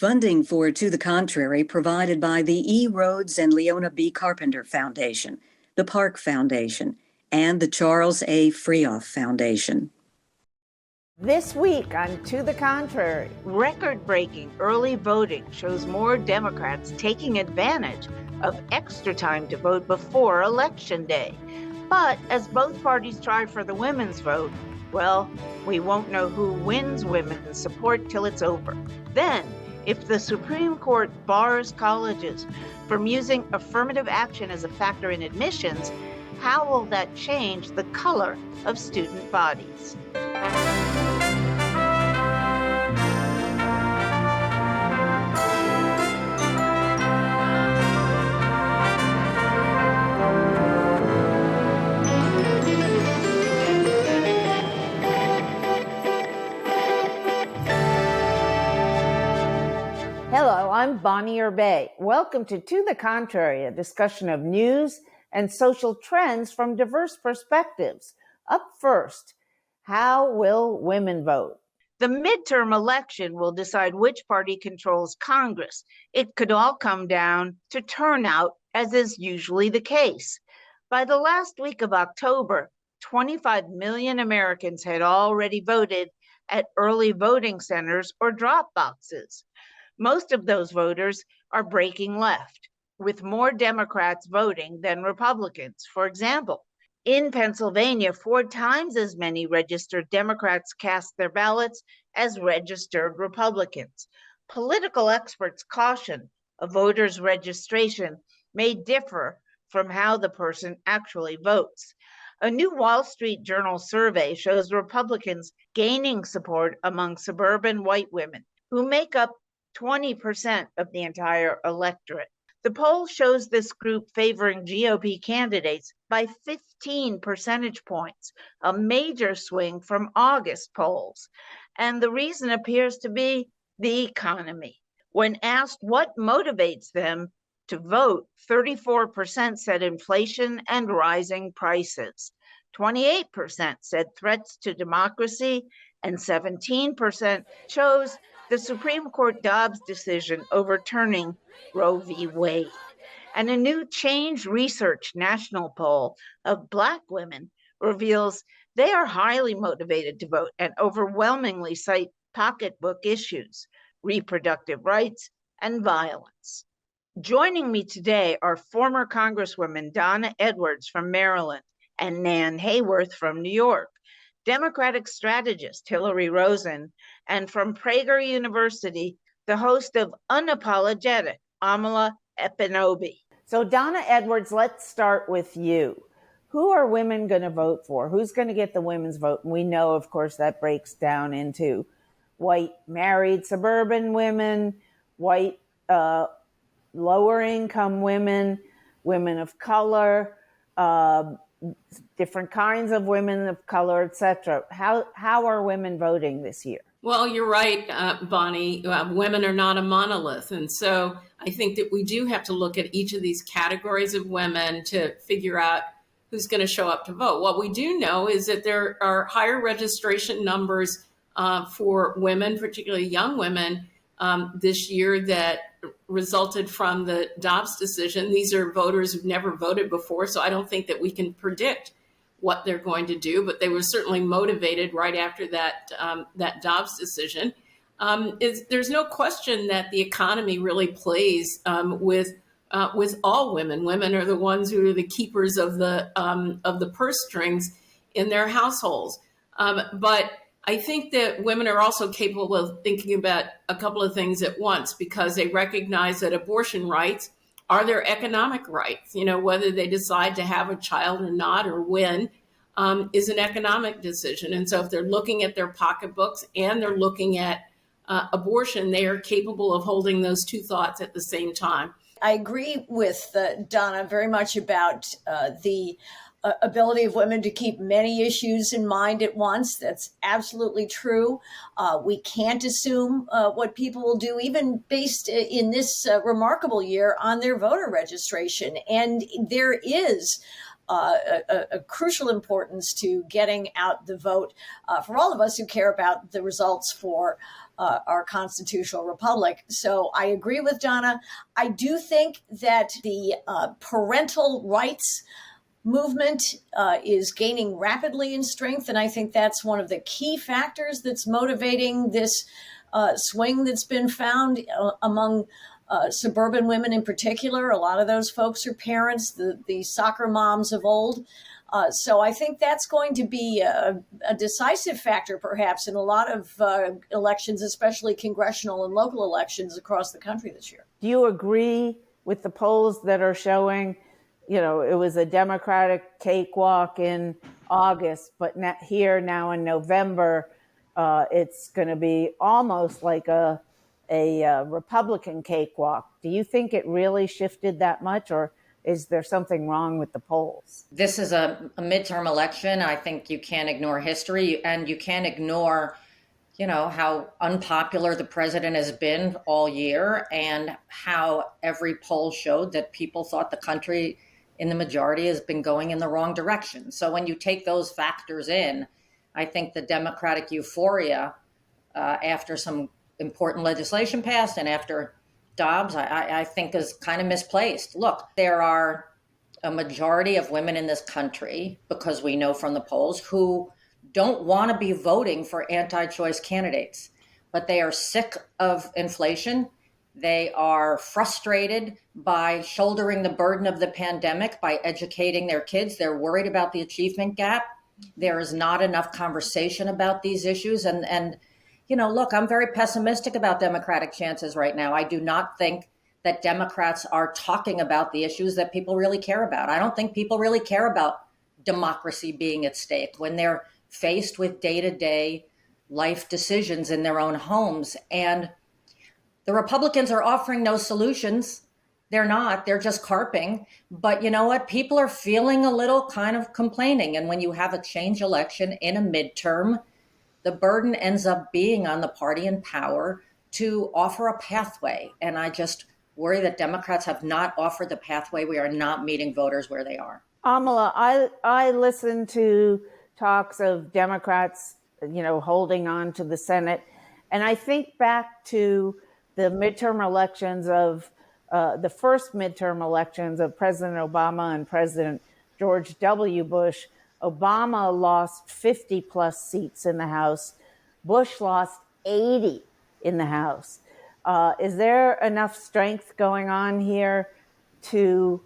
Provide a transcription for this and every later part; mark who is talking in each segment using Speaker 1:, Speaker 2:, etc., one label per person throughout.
Speaker 1: Funding for To the Contrary provided by the E. Rhodes and Leona B. Carpenter Foundation, the Park Foundation, and the Charles A. Freoff Foundation.
Speaker 2: This week on To the Contrary,
Speaker 3: record-breaking early voting shows more Democrats taking advantage of extra time to vote before Election Day. But as both parties try for the women's vote, well, we won't know who wins women's support till it's over. Then, if the Supreme Court bars colleges from using affirmative action as a factor in admissions, how will that change the color of student bodies?
Speaker 2: Hello, I'm Bonnie Erbay. Welcome to the Contrary, a discussion of news and social trends from diverse perspectives. Up first, how will women vote?
Speaker 3: The midterm election will decide which party controls Congress. It could all come down to turnout, as is usually the case. By the last week of October, 25 million Americans had already voted at early voting centers or drop boxes. Most of those voters are breaking left, with more Democrats voting than Republicans. For example, in Pennsylvania, 4 times as many registered Democrats cast their ballots as registered Republicans. Political experts caution a voter's registration may differ from how the person actually votes. A new Wall Street Journal survey shows Republicans gaining support among suburban white women, who make up 20% of the entire electorate. The poll shows this group favoring GOP candidates by 15 percentage points, a major swing from August polls. And the reason appears to be the economy. When asked what motivates them to vote, 34% said inflation and rising prices. 28% said threats to democracy, and 17% chose the Supreme Court Dobbs decision overturning Roe v. Wade. And a new Change Research national poll of Black women reveals they are highly motivated to vote and overwhelmingly cite pocketbook issues, reproductive rights, and violence. Joining me today are former Congresswoman Donna Edwards from Maryland and Nan Hayworth from New York, Democratic strategist Hilary Rosen, and from Prager University, the host of Unapologetic, Amala Ekpunobi.
Speaker 2: So Donna Edwards, let's start with you. Who are women going to vote for? Who's going to get the women's vote? And we know, of course, that breaks down into white married suburban women, white lower income women, women of color, different kinds of women of color, etc. How are women voting this year?
Speaker 4: Well, you're right, Bonnie. Women are not a monolith. And so I think that we do have to look at each of these categories of women to figure out who's going to show up to vote. What we do know is that there are higher registration numbers for women, particularly young women, this year that resulted from the Dobbs decision. These are voters who've never voted before, so I don't think that we can predict what they're going to do, but they were certainly motivated right after that Dobbs decision. There's no question that the economy really plays with all women. Women are the ones who are the keepers of the purse strings in their households. But I think that women are also capable of thinking about a couple of things at once, because they recognize that abortion rights are their economic rights. You know, whether they decide to have a child or not, or when, is an economic decision. And so if they're looking at their pocketbooks and they're looking at abortion, they are capable of holding those two thoughts at the same time.
Speaker 5: I agree with Donna very much about the ability of women to keep many issues in mind at once. That's absolutely true. We can't assume what people will do, even based in this remarkable year, on their voter registration. And there is a crucial importance to getting out the vote for all of us who care about the results for our constitutional republic. So I agree with Donna. I do think that the parental rights movement is gaining rapidly in strength. And I think that's one of the key factors that's motivating this swing that's been found among suburban women in particular. A lot of those folks are parents, the soccer moms of old. So I think that's going to be a decisive factor, perhaps, in a lot of elections, especially congressional and local elections across the country this year.
Speaker 2: Do you agree with the polls that are showing, it was a Democratic cakewalk in August, but now in November, it's going to be almost like a Republican cakewalk? Do you think it really shifted that much, or is there something wrong with the polls?
Speaker 6: This is a midterm election. I think you can't ignore history, and you can't ignore, how unpopular the president has been all year, and how every poll showed that people thought the country in the majority has been going in the wrong direction. So when you take those factors in, I think the Democratic euphoria after some important legislation passed and after Dobbs, I think is kind of misplaced. Look, there are a majority of women in this country, because we know from the polls, who don't want to be voting for anti-choice candidates, but they are sick of inflation. They are frustrated by shouldering the burden of the pandemic by educating their kids. They're worried about the achievement gap. There is not enough conversation about these issues. And look, I'm very pessimistic about Democratic chances right now. I do not think that Democrats are talking about the issues that people really care about. I don't think people really care about democracy being at stake when they're faced with day-to-day life decisions in their own homes. And the Republicans are offering no solutions. They're not. They're just carping. But you know what? People are feeling a little kind of complaining. And when you have a change election in a midterm, the burden ends up being on the party in power to offer a pathway. And I just worry that Democrats have not offered the pathway. We are not meeting voters where they are.
Speaker 2: Amala, I listened to talks of Democrats, holding on to the Senate. And I think back to the midterm elections of the first midterm elections of President Obama and President George W. Bush. Obama lost 50 plus seats in the House. Bush lost 80 in the House. Is there enough strength going on here to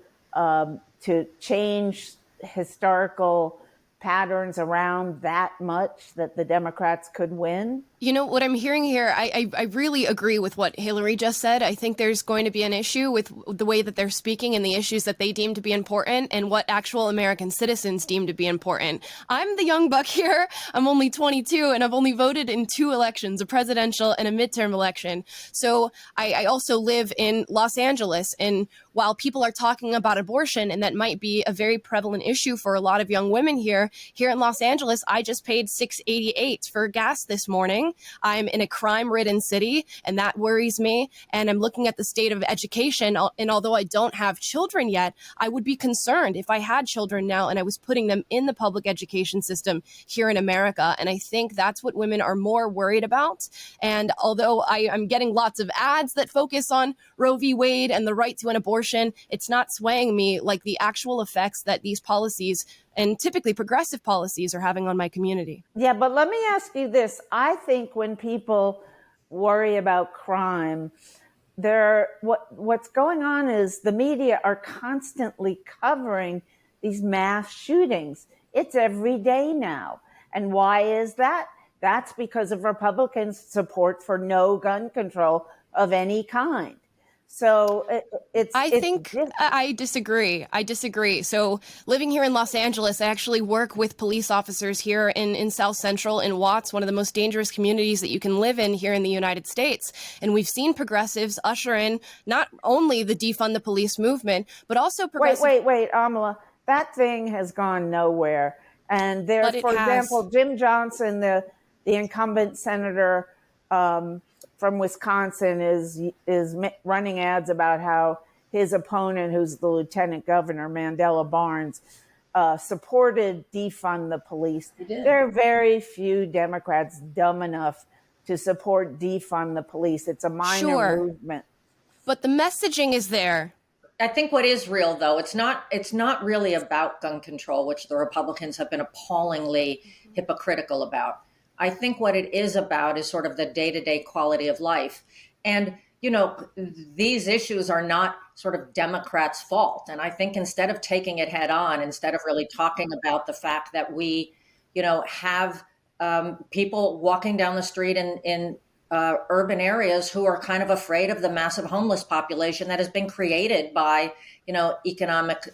Speaker 2: change historical patterns around that much that the Democrats could win?
Speaker 7: What I'm hearing here, I really agree with what Hilary just said. I think there's going to be an issue with the way that they're speaking and the issues that they deem to be important and what actual American citizens deem to be important. I'm the young buck here. I'm only 22 and I've only voted in 2 elections, a presidential and a midterm election. So I also live in Los Angeles. And while people are talking about abortion, and that might be a very prevalent issue for a lot of young women here in Los Angeles, I just paid $6.88 for gas this morning. I'm in a crime-ridden city, and that worries me. And I'm looking at the state of education. And although I don't have children yet, I would be concerned if I had children now and I was putting them in the public education system here in America. And I think that's what women are more worried about. And although I'm getting lots of ads that focus on Roe v. Wade and the right to an abortion, it's not swaying me like the actual effects that these policies and typically progressive policies are having on my community.
Speaker 2: Yeah, but let me ask you this. I think when people worry about crime, what's going on is the media are constantly covering these mass shootings. It's every day now. And why is that? That's because of Republicans' support for no gun control of any kind. So
Speaker 7: I disagree. So living here in Los Angeles, I actually work with police officers here in South Central in Watts, one of the most dangerous communities that you can live in here in the United States. And we've seen progressives usher in not only the defund the police movement, but also progressive.
Speaker 2: Wait, Amala, that thing has gone nowhere. And there, for example, Jim Johnson, the incumbent senator, from Wisconsin is running ads about how his opponent, who's the lieutenant governor, Mandela Barnes, supported defund the police. There are very few Democrats dumb enough to support defund the police. It's a minor movement.
Speaker 7: But the messaging is there.
Speaker 6: I think what is real, though, it's not really about gun control, which the Republicans have been appallingly hypocritical about. I think what it is about is sort of the day-to-day quality of life. And, these issues are not sort of Democrats' fault. And I think instead of taking it head on, instead of really talking about the fact that we, have people walking down the street in urban areas who are kind of afraid of the massive homeless population that has been created by, economic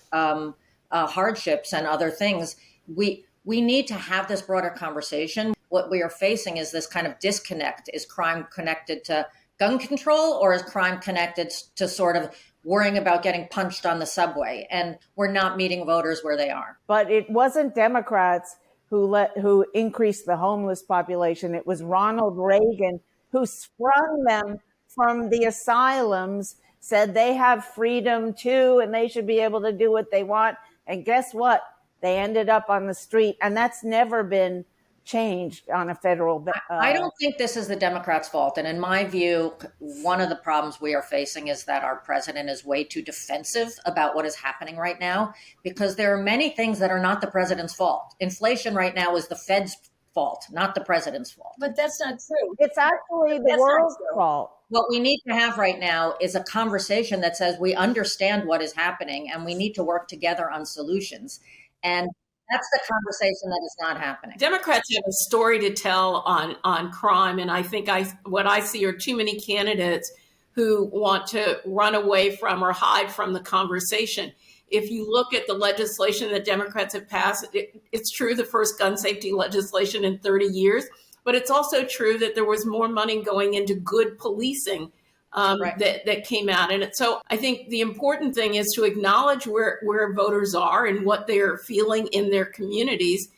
Speaker 6: hardships and other things. We need to have this broader conversation. What we are facing is this kind of disconnect. Is crime connected to gun control, or is crime connected to sort of worrying about getting punched on the subway? And we're not meeting voters where they are.
Speaker 2: But it wasn't Democrats who increased the homeless population. It was Ronald Reagan who sprung them from the asylums, said they have freedom too, and they should be able to do what they want. And guess what? They ended up on the street, and that's never been changed on a federal.
Speaker 6: I don't think this is the Democrats' fault. And in my view, one of the problems we are facing is that our president is way too defensive about what is happening right now, because there are many things that are not the president's fault. Inflation right now is the Fed's fault, not the president's fault.
Speaker 5: But that's not true.
Speaker 2: It's actually the world's fault.
Speaker 6: What we need to have right now is a conversation that says we understand what is happening and we need to work together on solutions. And that's the conversation that is not happening.
Speaker 4: Democrats have a story to tell on crime, and I think what I see are too many candidates who want to run away from or hide from the conversation. If you look at the legislation that Democrats have passed, it's true, the first gun safety legislation in 30 years, but it's also true that there was more money going into good policing that came out in it. So I think the important thing is to acknowledge where voters are and what they're feeling in their communities,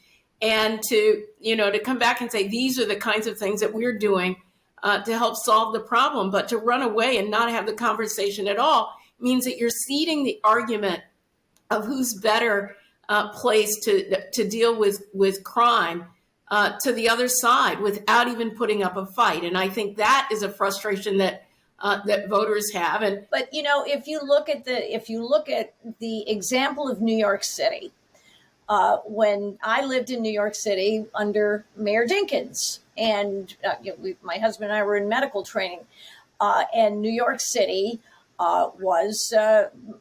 Speaker 4: and to come back and say, these are the kinds of things that we're doing to help solve the problem. But to run away and not have the conversation at all means that you're ceding the argument of who's better placed to deal with crime to the other side without even putting up a fight. And I think that is a frustration that voters have.
Speaker 5: But if you look at the example of New York City, when I lived in New York City under Mayor Dinkins, and my husband and I were in medical training, and New York City was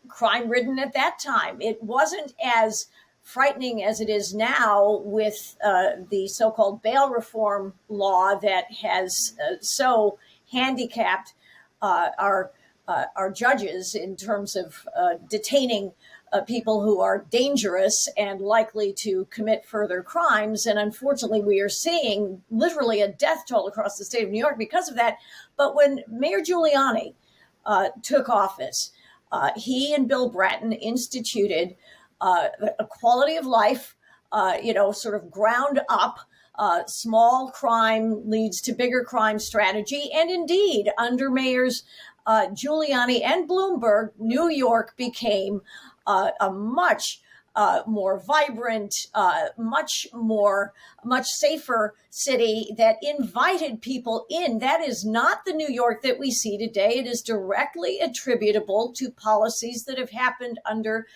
Speaker 5: crime-ridden at that time. It wasn't as frightening as it is now with the so-called bail reform law that has so handicapped our judges in terms of detaining people who are dangerous and likely to commit further crimes. And unfortunately, we are seeing literally a death toll across the state of New York because of that. But when Mayor Giuliani took office, he and Bill Bratton instituted a quality of life, sort of ground up, small crime leads to bigger crime strategy. And indeed, under Mayors Giuliani and Bloomberg, New York became a much more vibrant, much safer city that invited people in. That is not the New York that we see today. It is directly attributable to policies that have happened under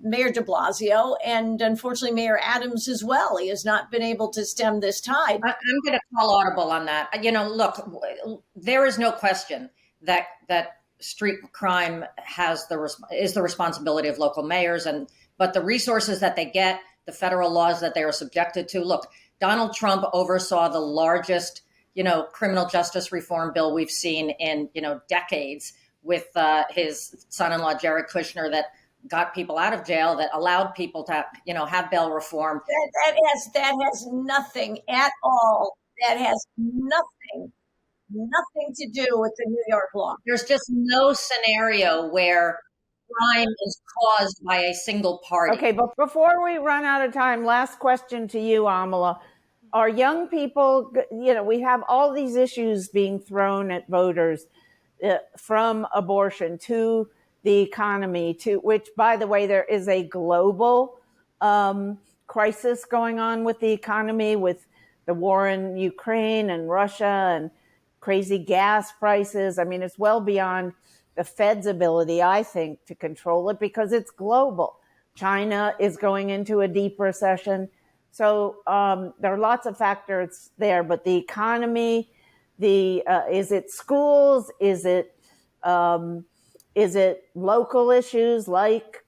Speaker 5: Mayor de Blasio and unfortunately Mayor Adams as well. He has not been able to stem this tide.
Speaker 6: I'm going to call audible on that. Look, there is no question that street crime is the responsibility of local mayors, but the resources that they get, the federal laws that they are subjected to. Look, Donald Trump oversaw the largest, criminal justice reform bill we've seen in, decades, with his son-in-law Jared Kushner, that got people out of jail, that allowed people to, have bail reform.
Speaker 5: That has nothing at all. That has nothing to do with the New York law.
Speaker 6: There's just no scenario where crime is caused by a single party.
Speaker 2: Okay, but before we run out of time, last question to you, Amala. Are young people, we have all these issues being thrown at voters, from abortion to the economy, to which, by the way, there is a global crisis going on with the economy, with the war in Ukraine and Russia and crazy gas prices. I mean, it's well beyond the Fed's ability, I think, to control it because it's global. China is going into a deep recession. So there are lots of factors there, but the economy, is it schools? Is it local issues like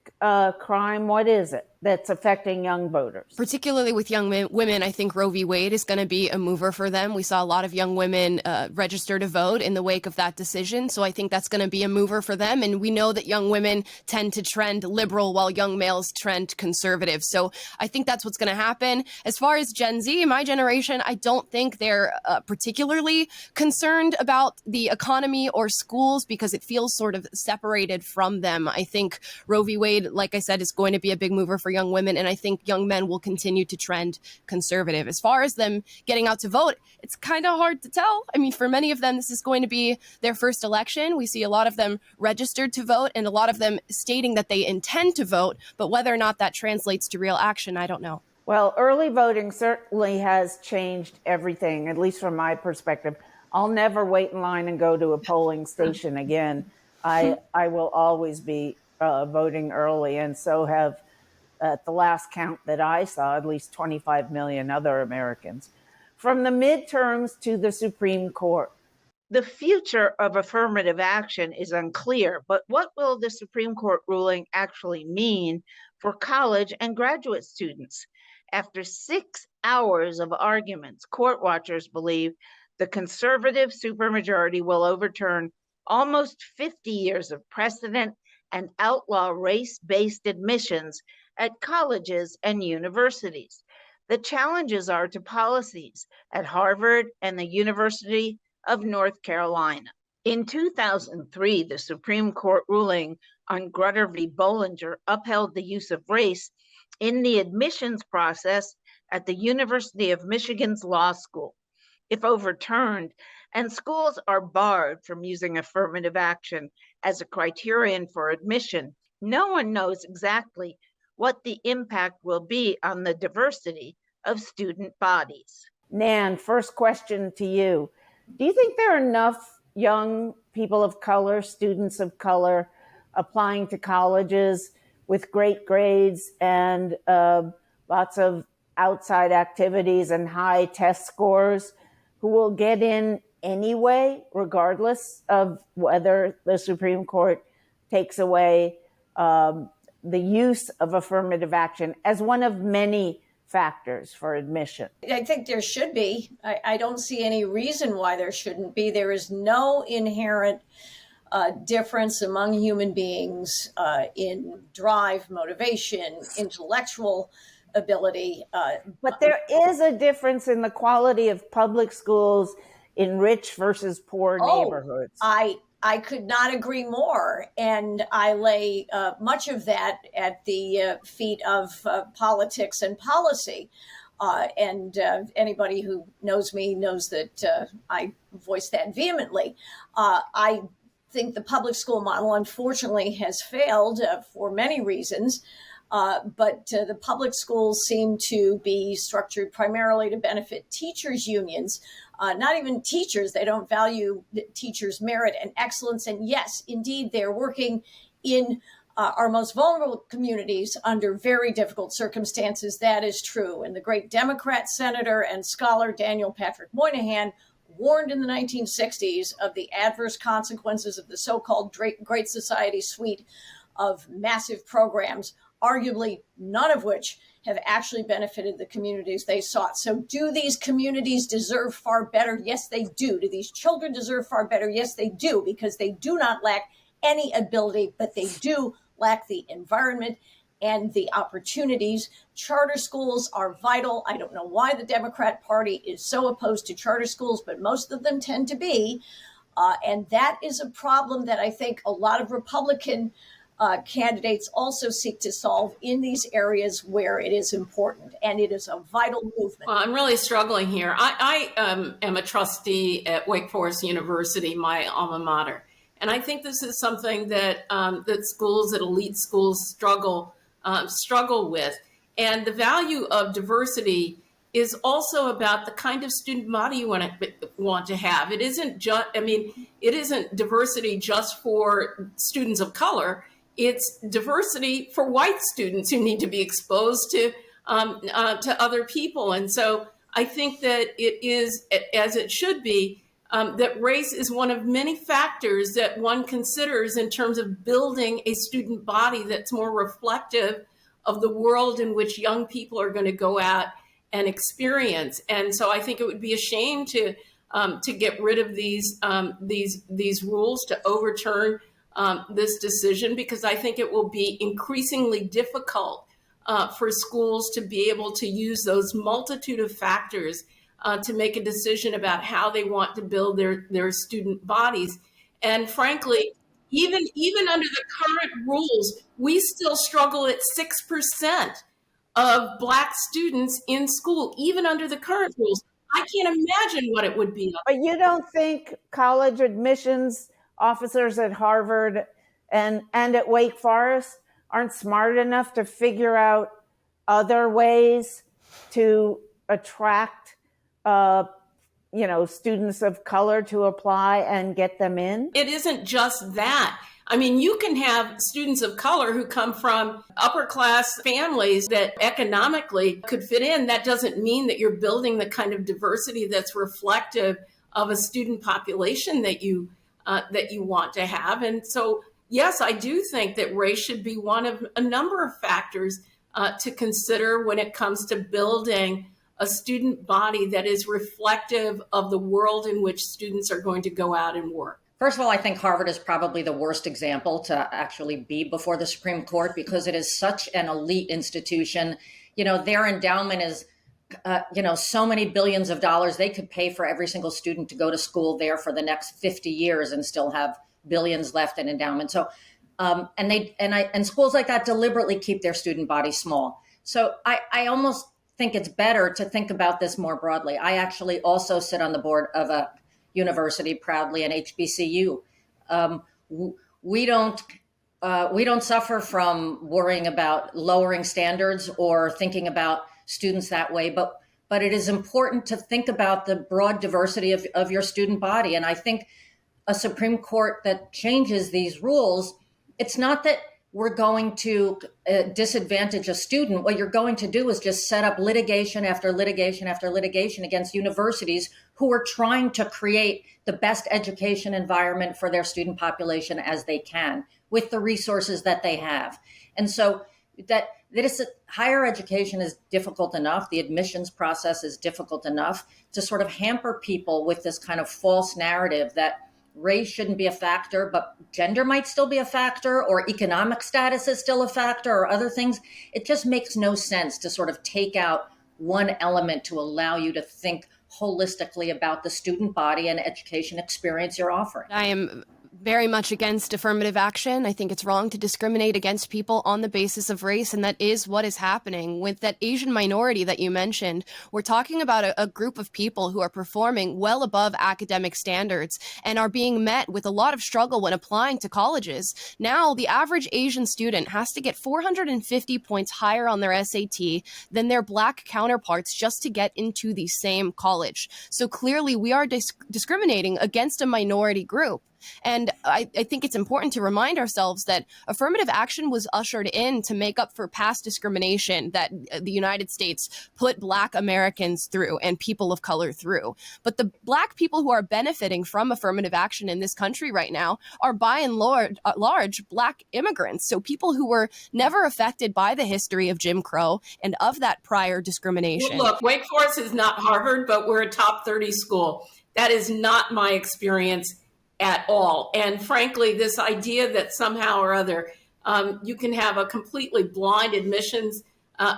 Speaker 2: crime? What is it that's affecting young voters?
Speaker 7: Particularly with young women, I think Roe v. Wade is going to be a mover for them. We saw a lot of young women register to vote in the wake of that decision. So I think that's going to be a mover for them. And we know that young women tend to trend liberal while young males trend conservative. So I think that's what's going to happen. As far as Gen Z, my generation, I don't think they're particularly concerned about the economy or schools because it feels sort of separated from them. I think Roe v. Wade, like I said, is going to be a big mover for young women, and I think young men will continue to trend conservative. As far as them getting out to vote, it's kind of hard to tell. I mean, for many of them, this is going to be their first election. We see a lot of them registered to vote and a lot of them stating that they intend to vote, but whether or not that translates to real action, I don't know.
Speaker 2: Well, early voting certainly has changed everything, at least from my perspective. I'll never wait in line and go to a polling station again. I will always be voting early, and so have, at the last count that I saw, at least 25 million other Americans. From the midterms to the Supreme Court.
Speaker 3: The future of affirmative action is unclear, but what will the Supreme Court ruling actually mean for college and graduate students? After 6 hours of arguments, court watchers believe the conservative supermajority will overturn almost 50 years of precedent and outlaw race-based admissions at colleges and universities. The challenges are to policies at Harvard and the University of North Carolina. In 2003, the Supreme Court ruling on Grutter v. Bollinger upheld the use of race in the admissions process at the University of Michigan's law school. If overturned, and schools are barred from using affirmative action as a criterion for admission, no one knows exactly what the impact will be on the diversity of student bodies.
Speaker 2: Nan, first question to you. Do you think there are enough young people of color, students of color, applying to colleges with great grades and lots of outside activities and high test scores who will get in anyway, regardless of whether the Supreme Court takes away the use of affirmative action as one of many factors for admission?
Speaker 5: I think there should be. I don't see any reason why there shouldn't be. There is no inherent difference among human beings in drive, motivation, intellectual ability.
Speaker 2: But there is a difference in the quality of public schools in rich versus poor neighborhoods.
Speaker 5: I could not agree more. And I lay much of that at the feet of politics and policy. And anybody who knows me knows that I voice that vehemently. I think the public school model, unfortunately, has failed for many reasons. But the public schools seem to be structured primarily to benefit teachers' unions, not even teachers. They don't value teachers' merit and excellence. And yes, indeed, they're working in our most vulnerable communities under very difficult circumstances. That is true. And the great Democrat senator and scholar Daniel Patrick Moynihan warned in the 1960s of the adverse consequences of the so-called Great Society suite of massive programs, arguably none of which have actually benefited the communities they sought. So do these communities deserve far better? Yes, they do. Do these children deserve far better? Yes, they do, because they do not lack any ability, but they do lack the environment and the opportunities. Charter schools are vital. I don't know why the Democrat Party is so opposed to charter schools, but most of them tend to be. And that is a problem that I think a lot of Republican candidates also seek to solve in these areas where it is important, and it is a vital movement.
Speaker 4: Well, I'm really struggling here. I am a trustee at Wake Forest University, my alma mater, and I think this is something that that schools, that elite schools, struggle with. And the value of diversity is also about the kind of student body you want to have. It isn't just, it isn't diversity just for students of color. It's diversity for white students who need to be exposed to other people. And so I think that it is, as it should be, that race is one of many factors that one considers in terms of building a student body that's more reflective of the world in which young people are going to go out and experience. And so I think it would be a shame to get rid of these rules, to overturn this decision, because I think it will be increasingly difficult for schools to be able to use those multitude of factors to make a decision about how they want to build their student bodies. And frankly, even under the current rules, we still struggle at 6% of Black students in school, even under the current rules. I can't imagine what it would be.
Speaker 2: But you don't think college admissions officers at Harvard and at Wake Forest aren't smart enough to figure out other ways to attract students of color to apply and get them in?
Speaker 4: It isn't just that. I mean, you can have students of color who come from upper class families that economically could fit in. That doesn't mean that you're building the kind of diversity that's reflective of a student population that you want to have. And so, yes, I do think that race should be one of a number of factors to consider when it comes to building a student body that is reflective of the world in which students are going to go out and work.
Speaker 6: First of all, I think Harvard is probably the worst example to actually be before the Supreme Court, because it is such an elite institution. Their endowment is, so many billions of dollars. They could pay for every single student to go to school there for the next 50 years and still have billions left in endowment. So, and schools like that deliberately keep their student body small. So I almost think it's better to think about this more broadly. I actually also sit on the board of a university, proudly an HBCU. We don't suffer from worrying about lowering standards or thinking about students that way, but it is important to think about the broad diversity of your student body. And I think a Supreme Court that changes these rules, it's not that we're going to disadvantage a student. What you're going to do is just set up litigation after litigation after litigation against universities who are trying to create the best education environment for their student population as they can with the resources that they have. And so higher education is difficult enough. The admissions process is difficult enough to sort of hamper people with this kind of false narrative that race shouldn't be a factor, but gender might still be a factor, or economic status is still a factor, or other things. It just makes no sense to sort of take out one element to allow you to think holistically about the student body and education experience you're offering.
Speaker 7: I am very much against affirmative action. I think it's wrong to discriminate against people on the basis of race, and that is what is happening with that Asian minority that you mentioned. We're talking about a group of people who are performing well above academic standards and are being met with a lot of struggle when applying to colleges. Now, the average Asian student has to get 450 points higher on their SAT than their Black counterparts just to get into the same college. So clearly, we are discriminating against a minority group. And I think it's important to remind ourselves that affirmative action was ushered in to make up for past discrimination that the United States put Black Americans through and people of color through. But the Black people who are benefiting from affirmative action in this country right now are by and large Black immigrants. So people who were never affected by the history of Jim Crow and of that prior discrimination.
Speaker 4: Well, look, Wake Forest is not Harvard, but we're a top 30 school. That is not my experience at all. And frankly, this idea that somehow or other you can have a completely blind admissions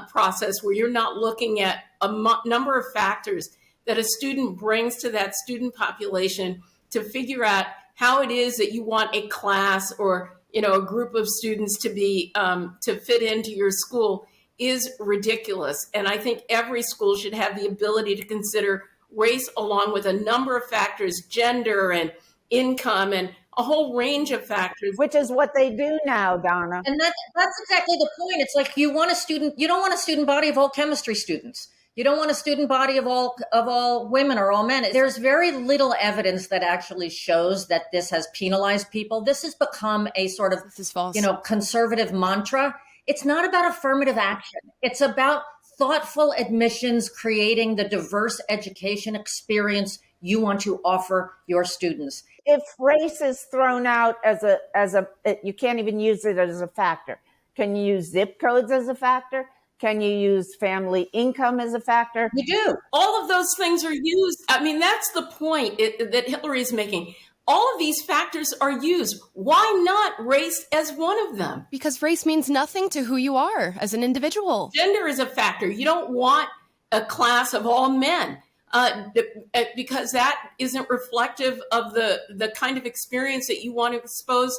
Speaker 4: process where you're not looking at a number of factors that a student brings to that student population to figure out how it is that you want a class or a group of students to be to fit into your school is ridiculous. And I think every school should have the ability to consider race along with a number of factors, gender and income and a whole range of factors.
Speaker 2: Which is what they do now, Donna.
Speaker 6: And that's exactly the point. It's like you don't want a student body of all chemistry students. You don't want a student body of all women or all men. There's very little evidence that actually shows that this has penalized people. This has become a sort of,
Speaker 7: This is false.
Speaker 6: conservative mantra. It's not about affirmative action. It's about thoughtful admissions, creating the diverse education experience you want to offer your students.
Speaker 2: If race is thrown out as you can't even use it as a factor. Can you use zip codes as a factor? Can you use family income as a factor?
Speaker 6: You do.
Speaker 4: All of those things are used. I mean, that's the point that Hilary is making. All of these factors are used. Why not race as one of them?
Speaker 7: Because race means nothing to who you are as an individual.
Speaker 4: Gender is a factor. You don't want a class of all men because that isn't reflective of the kind of experience that you want to expose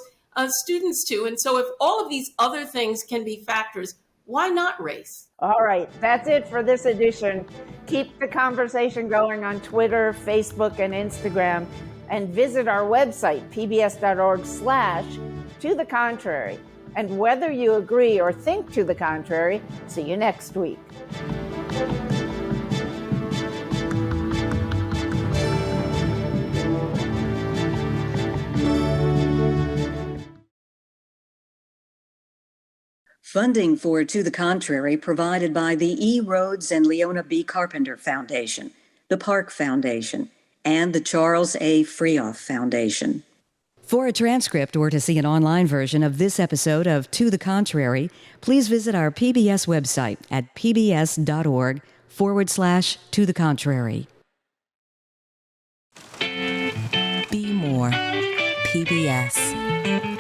Speaker 4: students to. And so if all of these other things can be factors, why not race?
Speaker 2: All right, that's it for this edition. Keep the conversation going on Twitter, Facebook, and Instagram, and visit our website, pbs.org/to the contrary. And whether you agree or think to the contrary, see you next week.
Speaker 1: Funding for To the Contrary provided by the E. Rhodes and Leona B. Carpenter Foundation, the Park Foundation, and the Charles A. Freoff Foundation. For a transcript or to see an online version of this episode of To the Contrary, please visit our PBS website at pbs.org/To the Contrary.
Speaker 8: Be more. PBS.